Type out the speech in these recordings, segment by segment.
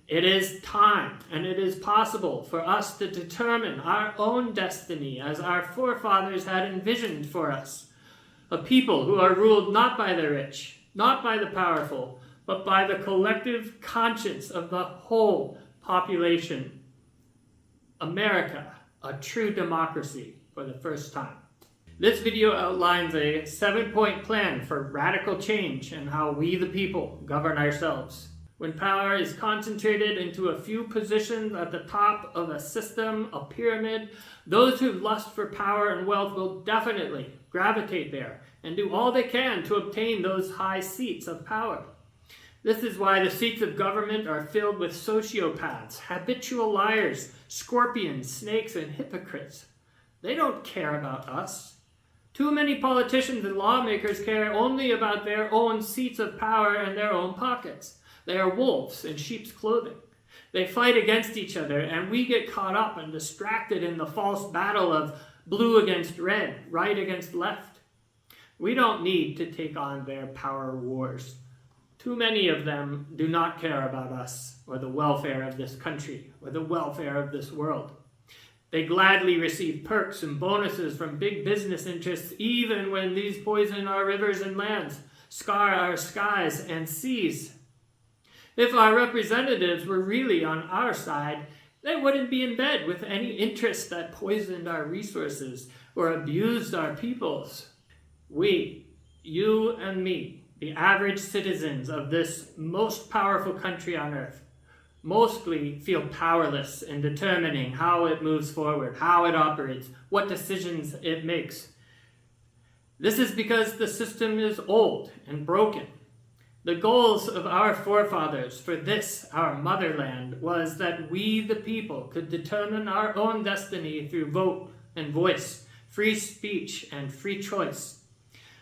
It is time, and it is possible for us to determine our own destiny as our forefathers had envisioned for us. A people who are ruled not by the rich, not by the powerful, but by the collective conscience of the whole population. America, a true democracy for the first time. This video outlines a 7-point plan for radical change and how we the people govern ourselves. When power is concentrated into a few positions at the top of a system, a pyramid, those who lust for power and wealth will definitely gravitate there and do all they can to obtain those high seats of power. This is why the seats of government are filled with sociopaths, habitual liars, scorpions, snakes, and hypocrites. They don't care about us. Too many politicians and lawmakers care only about their own seats of power and their own pockets. They are wolves in sheep's clothing. They fight against each other, and we get caught up and distracted in the false battle of blue against red, right against left. We don't need to take on their power wars. Too many of them do not care about us or the welfare of this country or the welfare of this world. They gladly receive perks and bonuses from big business interests even when these poison our rivers and lands, scar our skies and seas. If our representatives were really on our side, they wouldn't be in bed with any interests that poisoned our resources or abused our peoples. We, you and me, the average citizens of this most powerful country on earth, mostly feel powerless in determining how it moves forward, how it operates, what decisions it makes. This is because the system is old and broken. The goals of our forefathers for this, our motherland, was that we, the people, could determine our own destiny through vote and voice, free speech and free choice.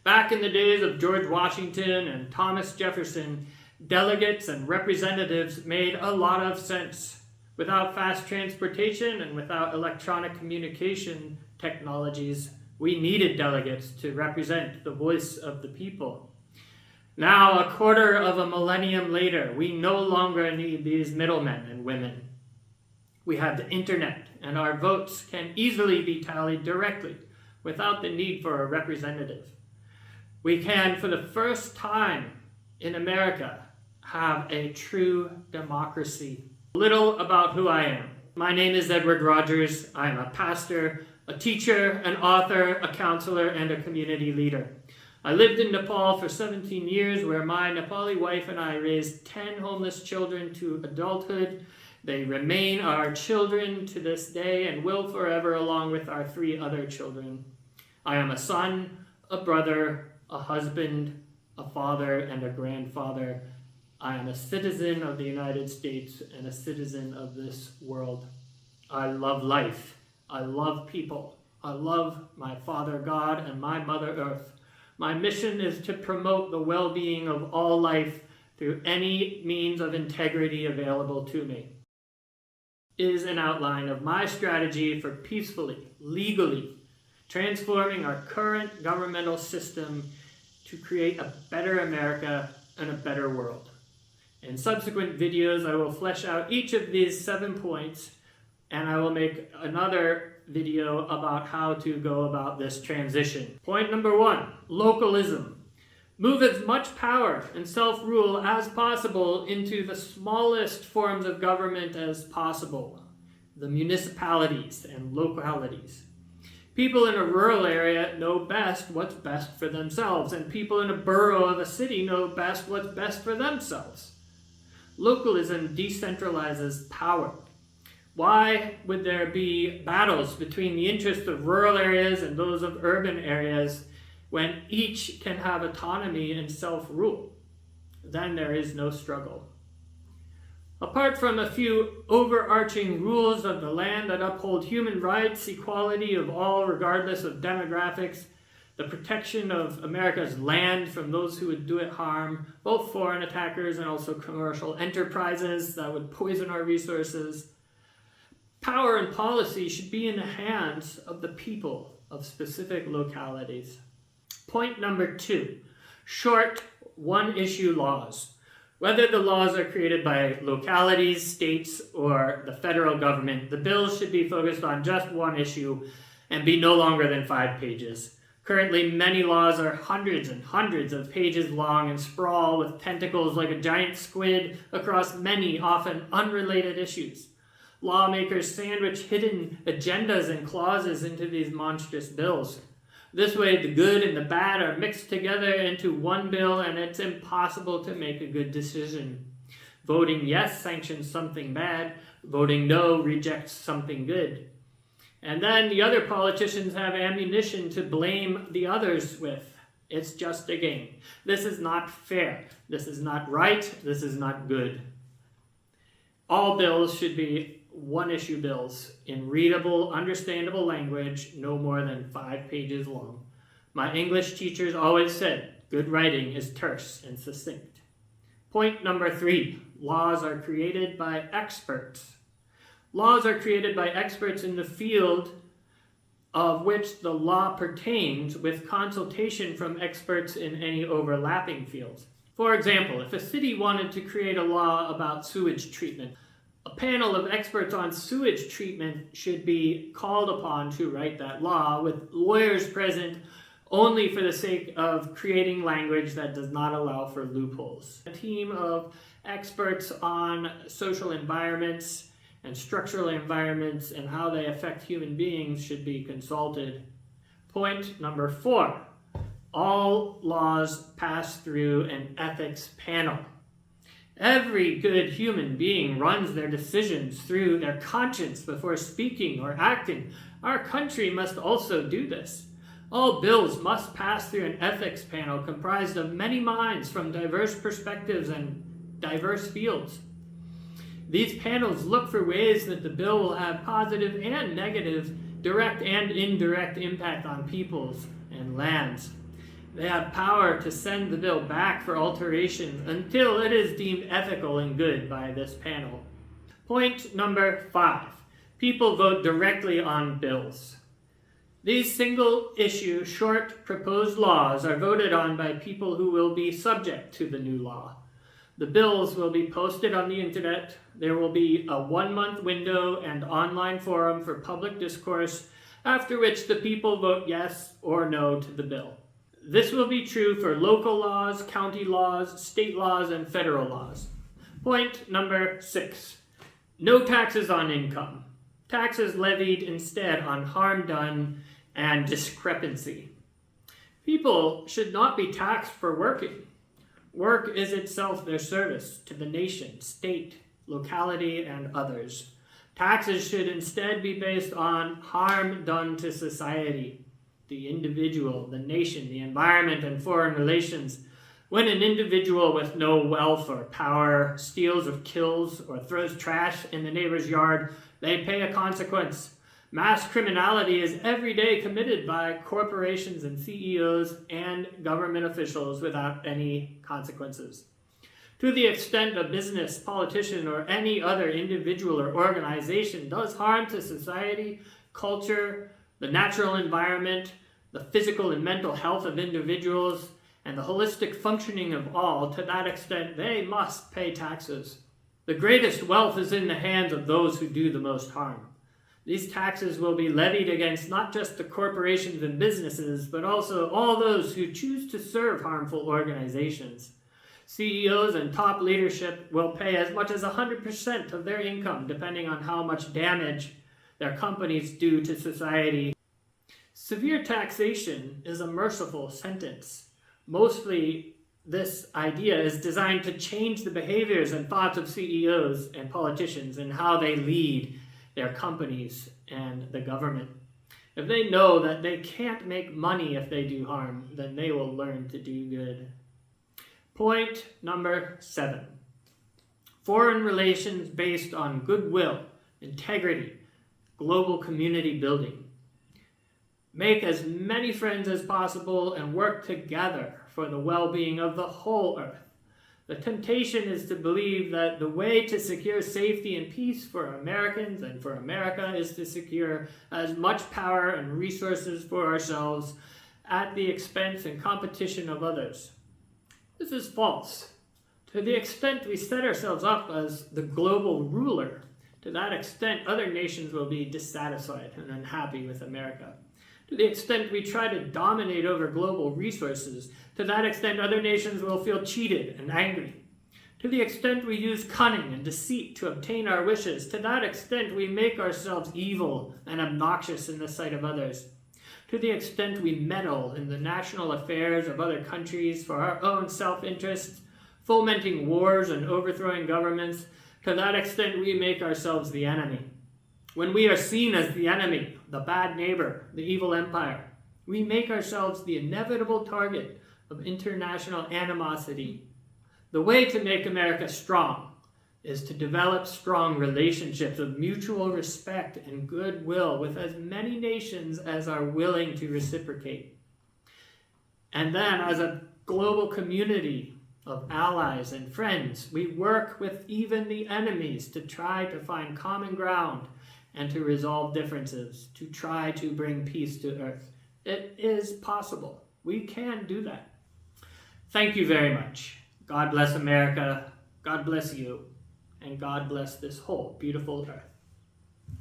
Back in the days of George Washington and Thomas Jefferson, delegates and representatives made a lot of sense. Without fast transportation and without electronic communication technologies, we needed delegates to represent the voice of the people. Now, a quarter of a millennium later, we no longer need these middlemen and women. We have the internet, and our votes can easily be tallied directly without the need for a representative. We can, for the first time in America, have a true democracy. Little about who I am. My name is Edward Rogers. I am a pastor, a teacher, an author, a counselor, and a community leader. I lived in Nepal for 17 years, where my Nepali wife and I raised 10 homeless children to adulthood. They remain our children to this day and will forever, along with our 3 other children. I am a son, a brother, a husband, a father, and a grandfather. I am a citizen of the United States and a citizen of this world. I love life. I love people. I love my Father God and my Mother Earth. My mission is to promote the well-being of all life through any means of integrity available to me. It is an outline of my strategy for peacefully, legally, transforming our current governmental system to create a better America and a better world. In subsequent videos, I will flesh out each of these 7 points, and I will make another video about how to go about this transition. Point number 1, localism. Move as much power and self-rule as possible into the smallest forms of government as possible, the municipalities and localities. People in a rural area know best what's best for themselves, and people in a borough of a city know best what's best for themselves. Localism decentralizes power. Why would there be battles between the interests of rural areas and those of urban areas when each can have autonomy and self-rule? Then there is no struggle. Apart from a few overarching rules of the land that uphold human rights, equality of all regardless of demographics, the protection of America's land from those who would do it harm, both foreign attackers and also commercial enterprises that would poison our resources, power and policy should be in the hands of the people of specific localities. Point number 2, short one-issue laws. Whether the laws are created by localities, states, or the federal government, the bills should be focused on just one issue and be no longer than 5 pages. Currently, many laws are hundreds and hundreds of pages long and sprawl with tentacles like a giant squid across many, often unrelated issues. Lawmakers sandwich hidden agendas and clauses into these monstrous bills. This way, the good and the bad are mixed together into one bill, and it's impossible to make a good decision. Voting yes sanctions something bad, voting no rejects something good. And then the other politicians have ammunition to blame the others with. It's just a game. This is not fair. This is not right. This is not good. All bills should be one-issue bills in readable, understandable language, no more than 5 pages long. My English teachers always said, good writing is terse and succinct. Point number 3, laws are created by experts. Laws are created by experts in the field of which the law pertains, with consultation from experts in any overlapping fields. For example, if a city wanted to create a law about sewage treatment, a panel of experts on sewage treatment should be called upon to write that law, with lawyers present only for the sake of creating language that does not allow for loopholes. A team of experts on social environments and structural environments and how they affect human beings should be consulted. Point number 4, all laws pass through an ethics panel. Every good human being runs their decisions through their conscience before speaking or acting. Our country must also do this. All bills must pass through an ethics panel comprised of many minds from diverse perspectives and diverse fields. These panels look for ways that the bill will have positive and negative, direct and indirect impact on peoples and lands. They have power to send the bill back for alteration until it is deemed ethical and good by this panel. Point number 5. People vote directly on bills. These single-issue, short proposed laws are voted on by people who will be subject to the new law. The bills will be posted on the internet. There will be a 1-month window and online forum for public discourse, after which the people vote yes or no to the bill. This will be true for local laws, county laws, state laws, and federal laws. Point number 6. No taxes on income. Taxes levied instead on harm done and discrepancy. People should not be taxed for working. Work is itself their service to the nation, state, locality, and others. Taxes should instead be based on harm done to society, the individual, the nation, the environment, and foreign relations. When an individual with no wealth or power steals or kills or throws trash in the neighbor's yard, they pay a consequence. Mass criminality is every day committed by corporations and CEOs and government officials without any consequences. To the extent a business, politician, or any other individual or organization does harm to society, culture, the natural environment, the physical and mental health of individuals, and the holistic functioning of all, to that extent they must pay taxes. The greatest wealth is in the hands of those who do the most harm. These taxes will be levied against not just the corporations and businesses, but also all those who choose to serve harmful organizations. CEOs and top leadership will pay as much as 100% of their income, depending on how much damage their companies do to society. Severe taxation is a merciful sentence. Mostly, this idea is designed to change the behaviors and thoughts of CEOs and politicians and how they lead their companies and the government. If they know that they can't make money if they do harm, then they will learn to do good. Point number 7. Foreign relations based on goodwill, integrity, global community building. Make as many friends as possible and work together for the well-being of the whole earth. The temptation is to believe that the way to secure safety and peace for Americans and for America is to secure as much power and resources for ourselves at the expense and competition of others. This is false. To the extent we set ourselves up as the global ruler, to that extent other nations will be dissatisfied and unhappy with America. To the extent we try to dominate over global resources, to that extent other nations will feel cheated and angry. To the extent we use cunning and deceit to obtain our wishes, to that extent we make ourselves evil and obnoxious in the sight of others. To the extent we meddle in the national affairs of other countries for our own self-interest, fomenting wars and overthrowing governments, to that extent we make ourselves the enemy. When we are seen as the enemy, the bad neighbor, the evil empire, we make ourselves the inevitable target of international animosity. The way to make America strong is to develop strong relationships of mutual respect and goodwill with as many nations as are willing to reciprocate. And then, as a global community of allies and friends, we work with even the enemies to try to find common ground and to resolve differences, to try to bring peace to earth. It is possible. We can do that. Thank you very much. God bless America. God bless you. And God bless this whole beautiful earth.